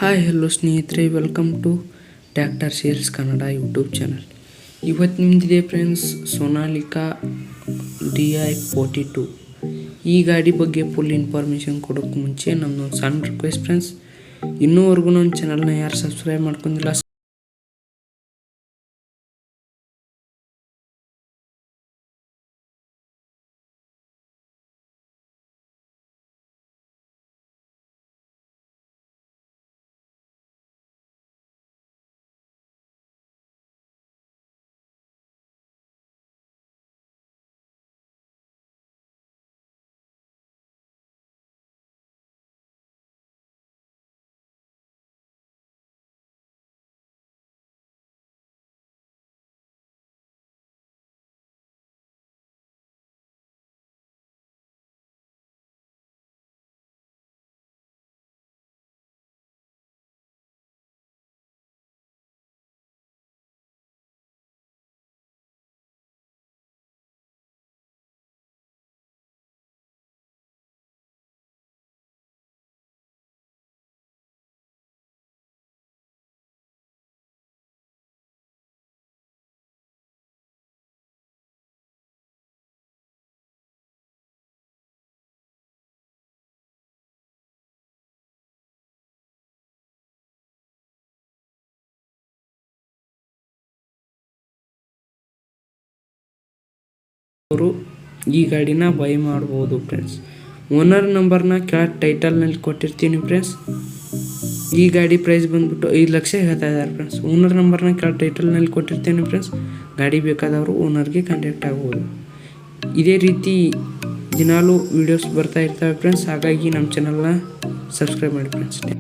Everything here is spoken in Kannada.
ಹಾಯ್ ಹಲೋ ಸ್ನೇಹಿತರೆ, welcome to tractor sales Kannada YouTube channel. ಇವತ್ತು ನಿಮ್ಮದಿದೆ ಫ್ರೆಂಡ್ಸ್ ಸೊನಾಲಿಕಾ rx42. ಈ ಗಾಡಿ ಬಗ್ಗೆ ಫುಲ್ ಇನ್ಫಾರ್ಮೇಷನ್ ಕೊಡೋಕ್ಕೆ ಮುಂಚೆ ನಮ್ಮದೊಂದು ಸಣ್ಣ ರಿಕ್ವೆಸ್ಟ್ ಫ್ರೆಂಡ್ಸ್, ಇನ್ನೂವರೆಗೂ ನನ್ನ ಚಾನಲ್ನ ಯಾರು ಸಬ್ಸ್ಕ್ರೈಬ್ ಮಾಡ್ಕೊಂಡಿಲ್ಲ ಅವರು ಈ ಗಾಡಿನ ಬೈ ಮಾಡ್ಬೋದು ಫ್ರೆಂಡ್ಸ್. ಓನರ್ ನಂಬರ್ನ ಕೆಳಗೆ ಟೈಟಲ್ನಲ್ಲಿ ಕೊಟ್ಟಿರ್ತೀನಿ ಫ್ರೆಂಡ್ಸ್. ಈ ಗಾಡಿ ಪ್ರೈಸ್ ಬಂದ್ಬಿಟ್ಟು 5 ಲಕ್ಷ ಹೇಳ್ತಾ ಇದ್ದಾರೆ ಫ್ರೆಂಡ್ಸ್. ಓನರ್ ನಂಬರ್ನ ಕೆಳಗೆ ಟೈಟಲ್ನಲ್ಲಿ ಕೊಟ್ಟಿರ್ತೀನಿ ಫ್ರೆಂಡ್ಸ್. ಗಾಡಿ ಬೇಕಾದವರು ಓನರ್ಗೆ ಕಾಂಟ್ಯಾಕ್ಟ್ ಆಗ್ಬೋದು. ಇದೇ ರೀತಿ ದಿನಾಲೂ ವೀಡಿಯೋಸ್ ಬರ್ತಾ ಇರ್ತವೆ ಫ್ರೆಂಡ್ಸ್. ಹಾಗಾಗಿ ನಮ್ಮ ಚಾನಲ್ನ ಸಬ್ಸ್ಕ್ರೈಬ್ ಮಾಡಿ ಫ್ರೆಂಡ್ಸ್.